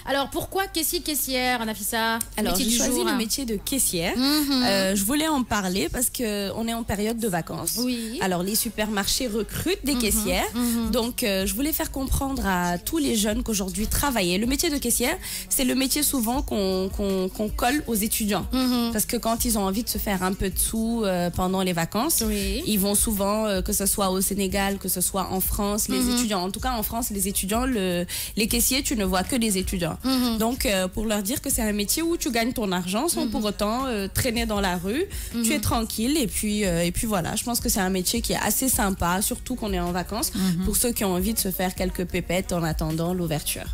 Alors, pourquoi caissière, Nafissa? Alors, j'ai choisi le métier de caissière. Je voulais en parler parce qu'on est en période de vacances. Oui. Alors, les supermarchés recrutent des caissières. Donc, je voulais faire comprendre à tous les jeunes qu'aujourd'hui, travailler. Le métier de caissière, c'est le métier souvent qu'on colle aux étudiants. Parce que quand ils ont envie de se faire un peu de sous pendant les vacances, ils vont souvent, que ce soit au Sénégal, que ce soit en France, les étudiants. En tout cas, en France, les étudiants, les caissiers, tu ne vois que des étudiants. Donc, pour leur dire que c'est un métier où tu gagnes ton argent sans pour autant traîner dans la rue. Tu es tranquille et puis voilà. Je pense que c'est un métier qui est assez sympa, surtout qu'on est en vacances, pour ceux qui ont envie de se faire quelques pépettes en attendant l'ouverture.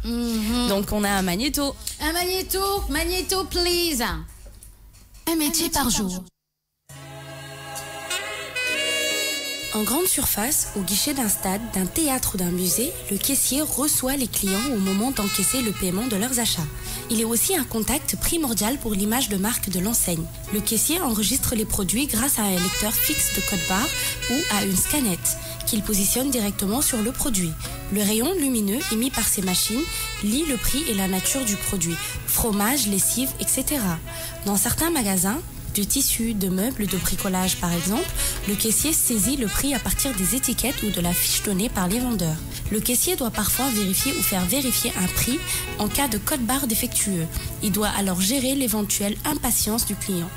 Donc, on a un magnéto. Un magnéto, please. Un métier par jour. En grande surface, au guichet d'un stade, d'un théâtre ou d'un musée, le caissier reçoit les clients au moment d'encaisser le paiement de leurs achats. Il est aussi un contact primordial pour l'image de marque de l'enseigne. Le caissier enregistre les produits grâce à un lecteur fixe de code-barre ou à une scannette qu'il positionne directement sur le produit. Le rayon lumineux émis par ces machines lit le prix et la nature du produit, fromage, lessive, etc. Dans certains magasins, de tissus, de meubles, de bricolage par exemple, le caissier saisit le prix à partir des étiquettes ou de la fiche donnée par les vendeurs. Le caissier doit parfois vérifier ou faire vérifier un prix en cas de code-barre défectueux. Il doit alors gérer l'éventuelle impatience du client.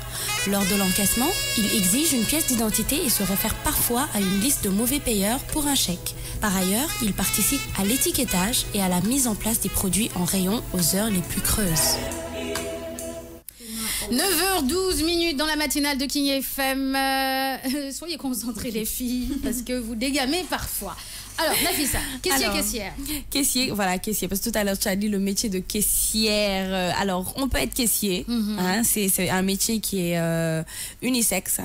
Lors de l'encaissement, il exige une pièce d'identité et se réfère parfois à une liste de mauvais payeurs pour un chèque. Par ailleurs, il participe à l'étiquetage et à la mise en place des produits en rayon aux heures les plus creuses. 9h12 dans la matinale de King FM. Soyez concentrés les filles, parce que vous dégamez parfois. Alors, Nafissa, caissière. Caissier, voilà, caissier. Parce que tout à l'heure, tu as dit le métier de caissière. Alors, on peut être caissier. C'est un métier qui est unisexe,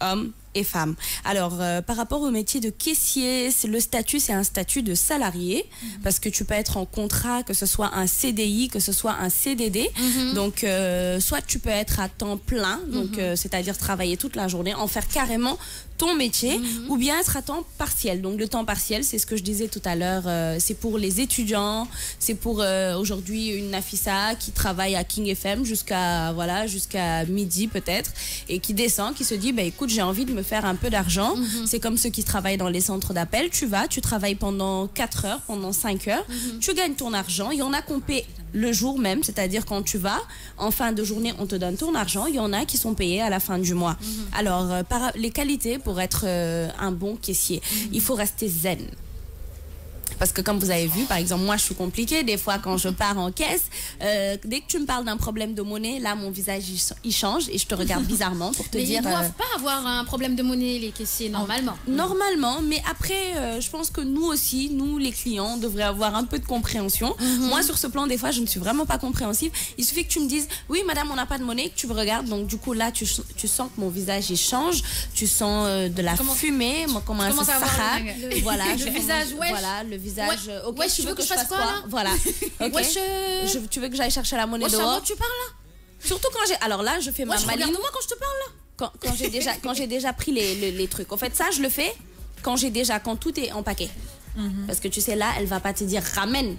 homme et femmes. Alors, par rapport au métier de caissier, le statut, c'est un statut de salarié, parce que tu peux être en contrat, que ce soit un CDI, que ce soit un CDD. Donc, soit tu peux être à temps plein, donc c'est-à-dire travailler toute la journée, en faire carrément ton métier, ou bien être à temps partiel. Donc, le temps partiel, c'est ce que je disais tout à l'heure, c'est pour les étudiants, c'est pour aujourd'hui une Nafissa qui travaille à King FM jusqu'à midi peut-être, et qui descend, qui se dit, bah, écoute, j'ai envie de me faire un peu d'argent. C'est comme ceux qui travaillent dans les centres d'appel. Tu travailles pendant 4 heures, pendant 5 heures. Tu gagnes ton argent. Il y en a qu'on paie le jour même, c'est-à-dire quand tu vas, en fin de journée, on te donne ton argent. Il y en a qui sont payés à la fin du mois. Alors, les qualités pour être un bon caissier, il faut rester zen. Parce que comme vous avez vu, par exemple, moi je suis compliquée. Des fois quand je pars en caisse, dès que tu me parles d'un problème de monnaie, là mon visage il change et je te regarde bizarrement pour te dire... Ils ne doivent pas avoir un problème de monnaie, les caissiers, normalement. Normalement, mais après, je pense que nous aussi, nous les clients, on devrait avoir un peu de compréhension. Moi sur ce plan, des fois je ne suis vraiment pas compréhensive. Il suffit que tu me dises, oui madame, on n'a pas de monnaie, que tu me regardes. Donc du coup là, tu sens que mon visage il change. Tu sens de la fumée, moi comment ça s'arrache. Voilà, le visage, voilà, le visage. Ok, ouais, tu veux que je fasse quoi là? Voilà. Ok. Tu veux que j'aille chercher la monnaie dehors? Tu parles là? Surtout quand j'ai. Alors là, je fais ma maline. Regarde-moi quand je te parle Quand là. j'ai déjà pris les trucs. En fait, ça, je le fais quand tout est en paquet. Parce que tu sais, là, elle va pas te dire ramène.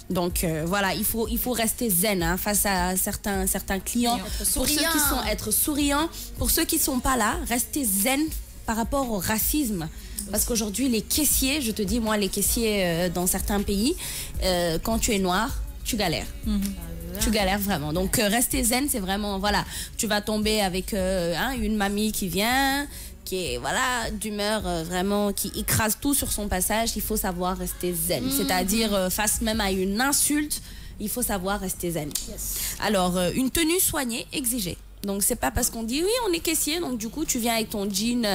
Donc voilà, il faut rester zen face à certains clients. Pour ceux qui sont être souriants, pour ceux qui sont pas là, restez zen par rapport au racisme. Parce qu'aujourd'hui, les caissiers, je te dis, moi, les caissiers dans certains pays, quand tu es noir, tu galères. Tu galères vraiment. Donc, rester zen, c'est vraiment, voilà, tu vas tomber avec une mamie qui vient, qui est, voilà, d'humeur vraiment, qui écrase tout sur son passage. Il faut savoir rester zen. C'est-à-dire, face même à une insulte, il faut savoir rester zen. Alors, une tenue soignée, exigée. Donc, c'est pas parce qu'on dit oui, on est caissier, donc du coup, tu viens avec ton jean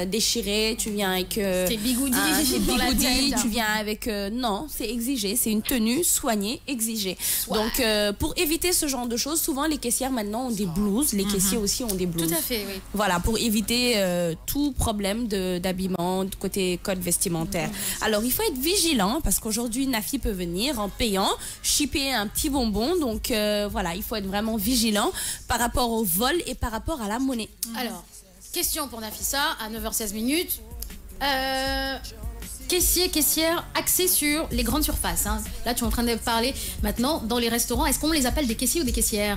déchiré, tu viens avec tes bigoudis, tu viens avec. Non, c'est exigé, c'est une tenue soignée, exigée. Donc, pour éviter ce genre de choses, souvent les caissières maintenant ont des blouses, les caissiers aussi ont des blouses. Tout à fait, oui. Voilà, pour éviter tout problème d'habillement, de côté code vestimentaire. Alors, il faut être vigilant parce qu'aujourd'hui, Nafi peut venir en payant, shipper un petit bonbon. Donc, voilà, il faut être vraiment vigilant par rapport au vol et par rapport à la monnaie. Alors, question pour Nafissa à 9h16. caissier, caissière axé sur les grandes surfaces. Hein. Là, tu es en train de parler maintenant dans les restaurants. Est-ce qu'on les appelle des caissiers ou des caissières?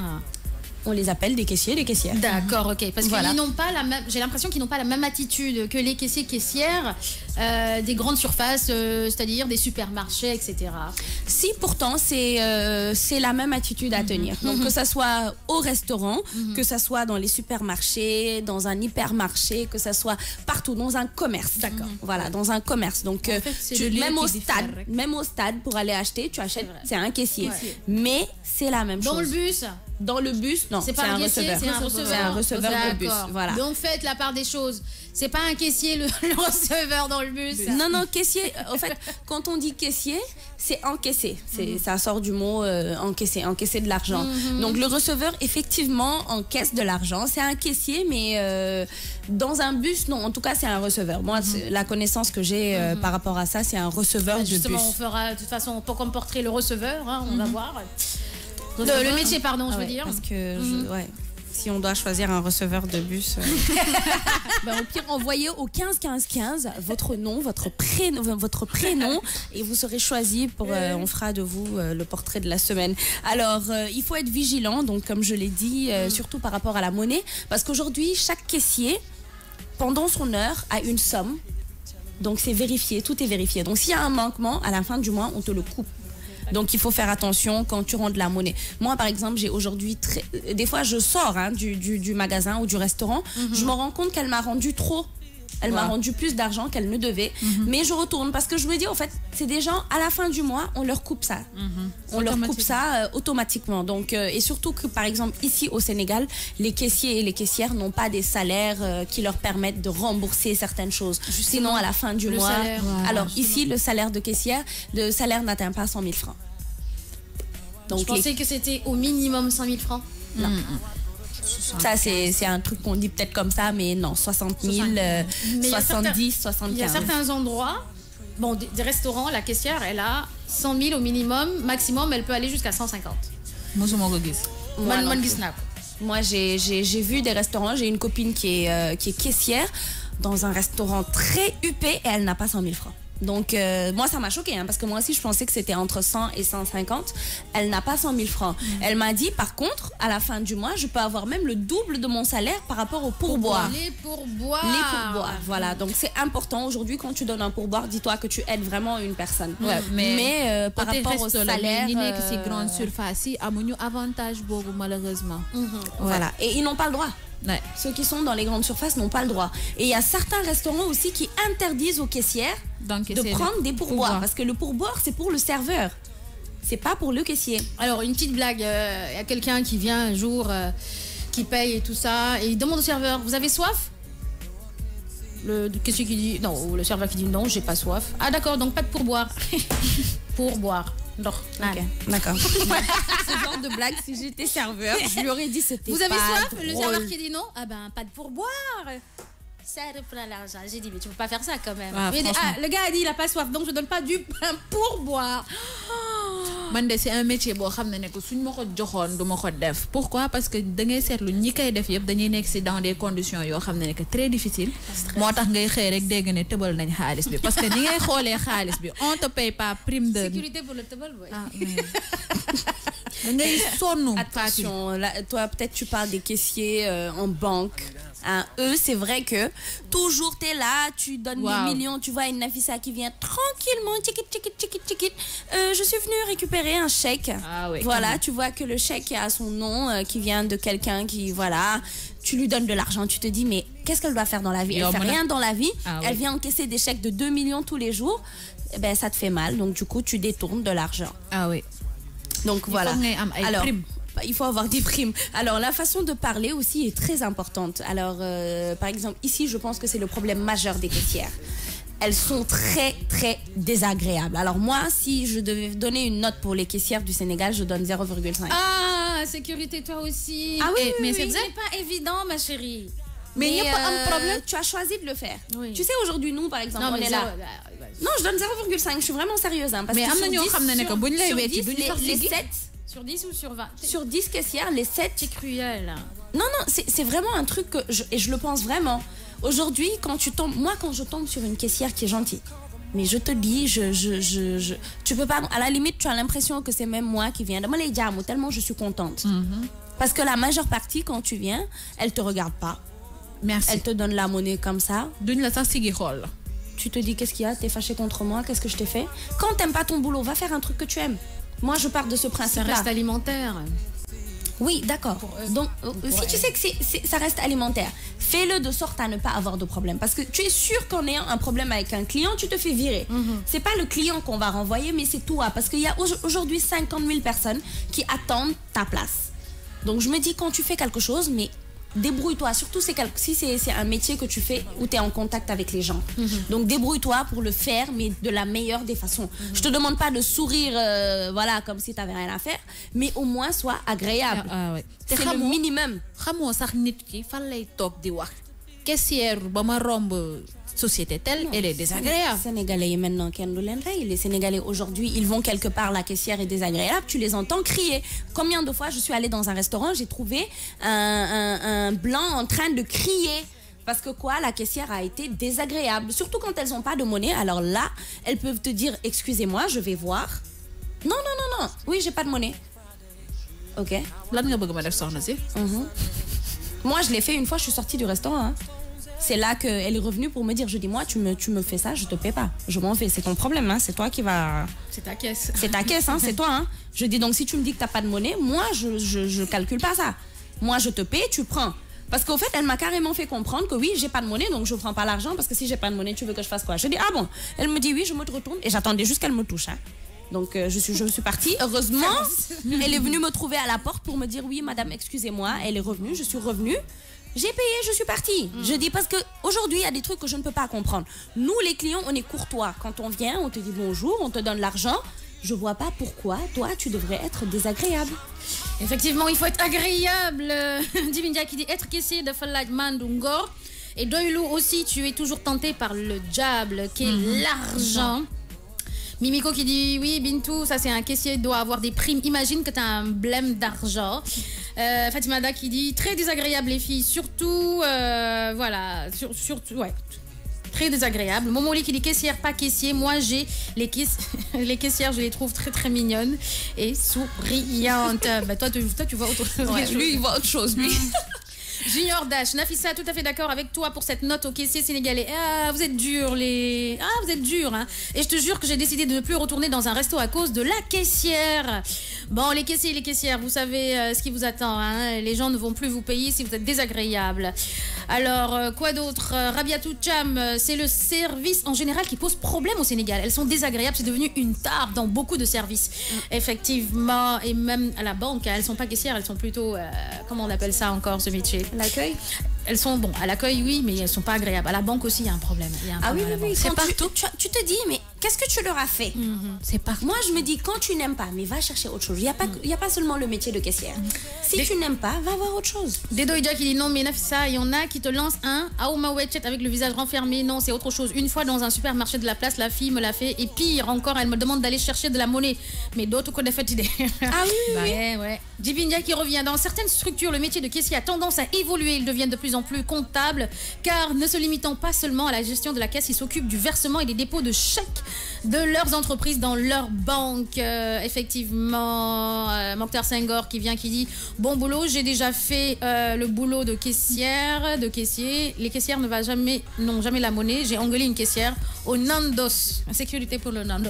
On les appelle des caissiers, des caissières. D'accord, ok. Parce qu'ils n'ont pas la même. J'ai l'impression qu'ils n'ont pas la même attitude que les caissiers, caissières des grandes surfaces, c'est-à-dire des supermarchés, etc. Si, pourtant, c'est la même attitude à tenir. Donc, que ça soit au restaurant, que ça soit dans les supermarchés, dans un hypermarché, que ça soit partout, dans un commerce. D'accord. Voilà, dans un commerce. Donc, en fait, même au stade, pour aller acheter, tu achètes, c'est un caissier. Ouais. Mais c'est la même chose. Dans le bus? Dans le bus, non, c'est un receveur. C'est un receveur de bus. Voilà. Donc faites la part des choses. C'est pas un caissier, le receveur dans le bus. Non, caissier. En fait, quand on dit caissier, c'est encaisser. Ça sort du mot encaisser de l'argent. Donc le receveur, effectivement, encaisse de l'argent. C'est un caissier, mais dans un bus, non. En tout cas, c'est un receveur. Moi, la connaissance que j'ai par rapport à ça, c'est un receveur de bus. Justement, on fera de toute façon pour comme portrait le receveur. Hein, on va voir. Le métier, pardon, je veux dire. Parce que, si on doit choisir un receveur de bus, au pire, envoyez au 15 15 15 votre nom, votre prénom et vous serez choisi pour. On fera de vous le portrait de la semaine. Alors, il faut être vigilant, donc comme je l'ai dit, surtout par rapport à la monnaie, parce qu'aujourd'hui, chaque caissier, pendant son heure, a une somme. Donc, c'est vérifié, tout est vérifié. Donc, s'il y a un manquement, à la fin du mois, on te le coupe. Donc, il faut faire attention quand tu rends de la monnaie. Moi, par exemple, j'ai aujourd'hui... Des fois, je sors du magasin ou du restaurant. Je me rends compte qu'elle m'a rendu trop. Elle m'a rendu plus d'argent qu'elle ne devait. Mais je retourne parce que je me dis, en fait, c'est des gens, à la fin du mois, on leur coupe ça. On leur coupe ça automatiquement. Donc, et surtout que, par exemple, ici au Sénégal, les caissiers et les caissières n'ont pas des salaires qui leur permettent de rembourser certaines choses. Sinon, à la fin du mois... Salaire. Alors, ici, le salaire de caissière, le salaire n'atteint pas 100 000 francs. Donc, je pensais que c'était au minimum 100 000 francs. Non. Ça, c'est un truc qu'on dit peut-être comme ça, mais non, 60 000, 70, 75. Il y a certains endroits, des restaurants, la caissière, elle a 100 000 au minimum, maximum, elle peut aller jusqu'à 150. Moi, j'ai vu des restaurants, j'ai une copine qui est caissière dans un restaurant très huppé et elle n'a pas 100 000 francs. Donc, moi, ça m'a choqué, parce que moi aussi, je pensais que c'était entre 100 et 150. Elle n'a pas 100 000 francs. Elle m'a dit, par contre, à la fin du mois, je peux avoir même le double de mon salaire par rapport au pourboire. Les pourboires. Les pourboires, voilà. Donc, c'est important. Aujourd'hui, quand tu donnes un pourboire, dis-toi que tu aides vraiment une personne. Ouais, mais par rapport au salaire... ces grandes surfaces, ils ont un avantage, malheureusement. Voilà. Et ils n'ont pas le droit. Ouais. Ceux qui sont dans les grandes surfaces n'ont pas le droit. Et il y a certains restaurants aussi qui interdisent aux caissières de prendre des pourboires. Parce que le pourboire, c'est pour le serveur. C'est pas pour le caissier. Alors, une petite blague. Il y a quelqu'un qui vient un jour, qui paye et tout ça, et il demande au serveur, vous avez soif? Le caissier qui dit, non, ou le serveur qui dit, non, j'ai pas soif. Ah d'accord, donc pas de pourboire. Pourboire. Non. Ok, d'accord. Ce genre de blague, si j'étais serveur, je lui aurais dit c'était pas Vous avez soif? drôle. Le serveur qui dit non, ah ben pas de pourboire. Ça reprend l'argent. J'ai dit mais tu peux pas faire ça quand même. Le gars a dit il a pas soif donc je donne pas du pourboire. C'est un métier boo xam ne que suñ ma ko joxoon du ma ko def. Pourquoi? Parce que da ngay seetlu ñi koy def yëpp dañuy nekk si dans des conditions yoo xam ne que très difficile. moo tax ngay xëy rek dégg ne tëbal nañ xaalis bi parce que ni ngay xoolee xaalis bi on te paye pas prime de. Sécurité pour le tëbal boy. Da ngay sonn. Attention, là, toi peut-être tu parles des caissiers en banque. Eux, c'est vrai que toujours tu es là, tu donnes des millions, tu vois une Nafissa qui vient tranquillement, tchikit. Je suis venue récupérer un chèque. Ah, oui, voilà, tu vois que le chèque a son nom, qui vient de quelqu'un qui, voilà, tu lui donnes de l'argent, tu te dis, mais qu'est-ce qu'elle doit faire dans la vie? Elle fait rien dans la vie, elle vient encaisser des chèques de 2 millions tous les jours, ben, ça te fait mal, donc du coup, tu détournes de l'argent. Ah oui. Donc voilà. Alors, il faut avoir des primes. Alors, la façon de parler aussi est très importante. Alors, par exemple, ici, je pense que c'est le problème majeur des caissières. Elles sont très, très désagréables. Alors, moi, si je devais donner une note pour les caissières du Sénégal, je donne 0,5. Ah, sécurité, toi aussi. Ah oui, mais oui, c'est pas évident, ma chérie. Mais il n'y a pas un problème. Tu as choisi de le faire. Oui. Tu sais, aujourd'hui, nous, par exemple, on est là. Non, je donne 0,5. Je suis vraiment sérieuse. Parce mais que les 7... Sur 10 ou sur 20? Sur 10 caissières, les 7... C'est cruel. Non, c'est vraiment un truc et je le pense vraiment. Aujourd'hui, quand tu tombes... Moi, quand je tombe sur une caissière qui est gentille, Mais je te dis, tu peux pas. À la limite, tu as l'impression que c'est même moi qui viens. Tellement je suis contente. Parce que la majeure partie, quand tu viens, elle te regarde pas. Merci. Elle te donne la monnaie comme ça. Tu te dis, qu'est-ce qu'il y a? T'es fâché contre moi? Qu'est-ce que je t'ai fait? Quand t'aimes pas ton boulot, va faire un truc que tu aimes. Moi, je pars de ce principe-là. Ça reste alimentaire. Oui, d'accord. Donc, si tu sais que ça reste alimentaire, fais-le de sorte à ne pas avoir de problème. Parce que tu es sûr qu'en ayant un problème avec un client, tu te fais virer. C'est pas le client qu'on va renvoyer, mais c'est toi. Parce qu'il y a aujourd'hui 50 000 personnes qui attendent ta place. Donc, je me dis, quand tu fais quelque chose, mais débrouille-toi, surtout si c'est un métier que tu fais où tu es en contact avec les gens. Donc débrouille-toi pour le faire, mais de la meilleure des façons. Je te demande pas de sourire voilà, comme si tu n'avais rien à faire, mais au moins sois agréable. C'est le minimum. Caissière ba ma romb société telle, elle est désagréable. Sénégalais maintenant, les Sénégalais aujourd'hui, ils vont quelque part, la caissière est désagréable, tu les entends crier. Combien de fois je suis allée dans un restaurant, j'ai trouvé un blanc en train de crier. Parce que quoi, la caissière a été désagréable. Surtout quand elles n'ont pas de monnaie. Alors là, elles peuvent te dire, excusez-moi, je vais voir. Non. Oui, j'ai pas de monnaie. Ok. Moi, je l'ai fait une fois, je suis sortie du restaurant. C'est là qu'elle est revenue pour me dire, je dis, moi, tu me fais ça, je te paie pas. Je m'en fais, c'est ton problème, hein. C'est toi qui va... C'est ta caisse. C'est ta caisse, hein, c'est toi. Hein. Je dis, donc si tu me dis que t'as pas de monnaie, moi, je calcule pas ça. Moi, je te paie, tu prends. Parce qu'au fait, elle m'a carrément fait comprendre que oui, j'ai pas de monnaie, donc je prends pas l'argent, parce que si j'ai pas de monnaie, tu veux que je fasse quoi? Je dis, ah bon? Elle me dit, oui, je me retourne, et j'attendais juste qu'elle me touche. Hein. Donc je suis partie. Heureusement, elle est venue me trouver à la porte pour me dire, oui, madame, excusez-moi. Elle est revenue, je suis revenue. J'ai payé, je suis partie. Je dis parce qu'aujourd'hui, il y a des trucs que je ne peux pas comprendre. Nous, les clients, on est courtois. Quand on vient, on te dit bonjour, on te donne l'argent. Je vois pas pourquoi, toi, tu devrais être désagréable. Effectivement, il faut être agréable. Divindia qui dit être caissier de Falaj Mandungor. Et Doylou aussi, tu es toujours tenté par le diable qui est l'argent. Mimiko qui dit oui, Bintou, ça c'est un caissier, doit avoir des primes. Imagine que tu as un blême d'argent. Fatimada qui dit très désagréable les filles, surtout, voilà, surtout, ouais, très désagréable. Momoli qui dit caissière, pas caissier. Moi j'ai les caissières, je les trouve très très mignonnes et souriantes. Bah, toi tu vois autre chose. Ouais, lui il voit autre chose, lui. Junior Dash, Nafissa, tout à fait d'accord avec toi pour cette note au caissier sénégalais. Ah, vous êtes durs, vous êtes durs, hein. Et je te jure que j'ai décidé de ne plus retourner dans un resto à cause de la caissière. Bon, les caissiers et les caissières, vous savez ce qui vous attend, hein. Les gens ne vont plus vous payer si vous êtes désagréable. Alors, quoi d'autre? Rabia Toucham, c'est le service en général qui pose problème au Sénégal. Elles sont désagréables, c'est devenu une tare dans beaucoup de services. Effectivement, et même à la banque, elles sont pas caissières, elles sont plutôt, comment on appelle ça encore ce métier? L'accueil? Elles sont, bon, à l'accueil, oui, mais elles sont pas agréables. À la banque aussi, il y a un problème. Oui, c'est partout. Tu te dis, mais qu'est-ce que tu leur as fait? C'est partout. Moi, je me dis, quand tu n'aimes pas, mais va chercher autre chose. Il n'y a pas seulement le métier de caissière. Si tu n'aimes pas, va voir autre chose. Dedoïdia qui dit non, mais Nafissa, il y en a qui te lancent un Aouma Wetchet avec le visage renfermé. Non, c'est autre chose. Une fois dans un supermarché de la place, la fille me l'a fait. Et pire encore, elle me demande d'aller chercher de la monnaie. Mais d'autres qu'on a fait idée. Ah oui, ouais. Divindia qui revient. Dans certaines structures, le métier de caissier a tendance à évoluer. Ils deviennent de plus en plus comptables. Car ne se limitant pas seulement à la gestion de la caisse, ils s'occupent du versement et des dépôts de chèques de leurs entreprises dans leur banque. Effectivement, Mokhtar Senghor qui vient, qui dit bon boulot, j'ai déjà fait le boulot de caissière, de caissier. Les caissières n'ont jamais la monnaie. J'ai engueulé une caissière au Nandos, sécurité pour le Nandos,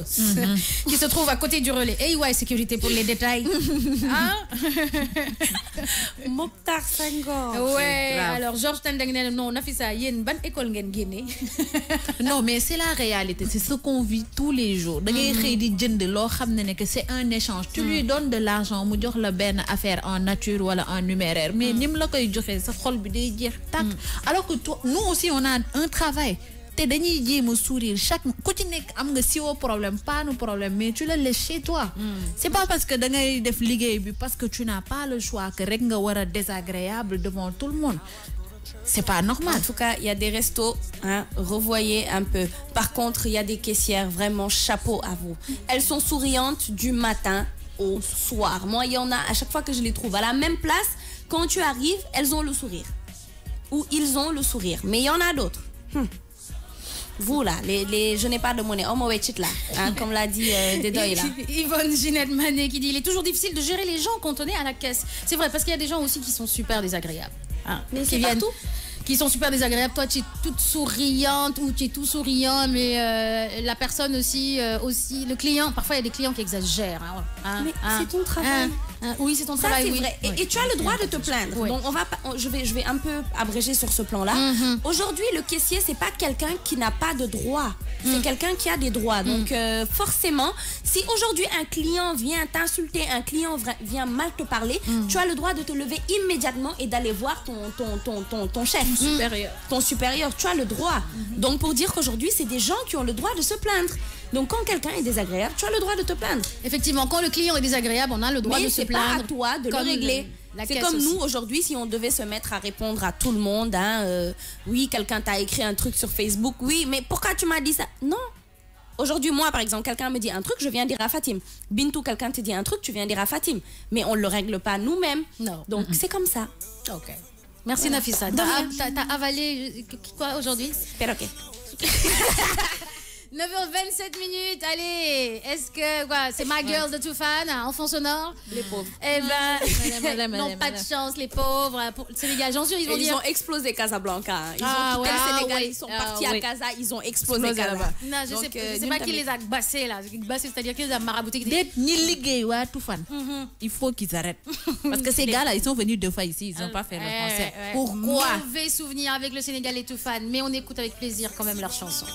qui se trouve à côté du relais. Et ouais, sécurité pour les détails. Hein? Mokhtar Senghor. Ouais, alors Georges Tandeng, non, Nafissa, yéen ban école ngeen génné? Non, mais c'est la réalité, c'est ce qu'on vit tous les jours. C'est un échange. Tu lui donnes de l'argent, mu jox la ben affaire en nature ou en numéraire, mais nim la koy joxé sa xol bi day jeex tak. Alors que nous aussi on a un travail. Te dañuy jéem sourire chaque ku ci nek am nga siwo problème pas nos problèmes, mais tu le laisses chez toi. C'est pas parce que da ngay def liggéey bi parce que tu n'as pas le choix que rek nga wara désagréable devant tout le monde. C'est pas normal. En tout cas, il y a des restos, hein, revoyez un peu. Par contre, il y a des caissières, vraiment chapeau à vous. Elles sont souriantes du matin au soir. Moi, il y en a, à chaque fois que je les trouve à la même place, quand tu arrives, elles ont le sourire. Ou ils ont le sourire. Mais il y en a d'autres. Vous là, je n'ai pas de monnaie, là, hein, comme l'a dit Dedoy là. Yvonne Ginette Manet qui dit il est toujours difficile de gérer les gens quand on est à la caisse. C'est vrai, parce qu'il y a des gens aussi qui sont super désagréables. Hein, mais qui viennent partout. Qui sont super désagréables. Toi, tu es toute souriante ou tu es tout souriant, mais la personne aussi, le client, parfois il y a des clients qui exagèrent. Mais c'est ton travail. Oui, c'est ton Ça, travail. c'est Oui. vrai. Et tu as le droit de te plaindre. Oui. Donc, je vais un peu abréger sur ce plan-là. Aujourd'hui, le caissier, c'est pas quelqu'un qui n'a pas de droit. C'est quelqu'un qui a des droits. Donc, forcément, si aujourd'hui un client vient t'insulter, un client vient mal te parler, tu as le droit de te lever immédiatement et d'aller voir ton chef. Supérieur. Ton supérieur, tu as le droit. Donc, pour dire qu'aujourd'hui, c'est des gens qui ont le droit de se plaindre. Donc, quand quelqu'un est désagréable, tu as le droit de te plaindre. Effectivement, quand le client est désagréable, on a le droit de se plaindre. Mais c'est pas à toi de le régler. C'est comme nous, aujourd'hui, si on devait se mettre à répondre à tout le monde, hein, oui, quelqu'un t'a écrit un truc sur Facebook, oui, mais pourquoi tu m'as dit ça? Non. Aujourd'hui, moi, par exemple, quelqu'un me dit un truc, je viens dire à Fatim. Bintou, quelqu'un te dit un truc, tu viens dire à Fatim. Mais on ne le règle pas nous-mêmes. Non. Donc, c'est comme ça. Ok. Merci Nafissa. T'as avalé quoi aujourd'hui? Perroquet. 9h27 minutes, allez, est-ce que quoi, c'est My Girls de Toufan en fond sonore? Les pauvres. Eh ben, non, pas de chance, les pauvres. Pour le Sénégal, j'en suis, ils ont explosé Casablanca. Ils ont quitté le Sénégal, ils sont partis à Casa, ils ont explosé là-bas. Non, je sais pas qui les a bassés là. Bassés, c'est-à-dire qu'ils ont marabouté. Il faut qu'ils arrêtent. Parce que ces gars-là, ils sont venus 2 fois ici, ils n'ont pas fait le concert. Pourquoi? Mauvais souvenir avec le Sénégal et Toufan, mais on écoute avec plaisir quand même leurs chansons.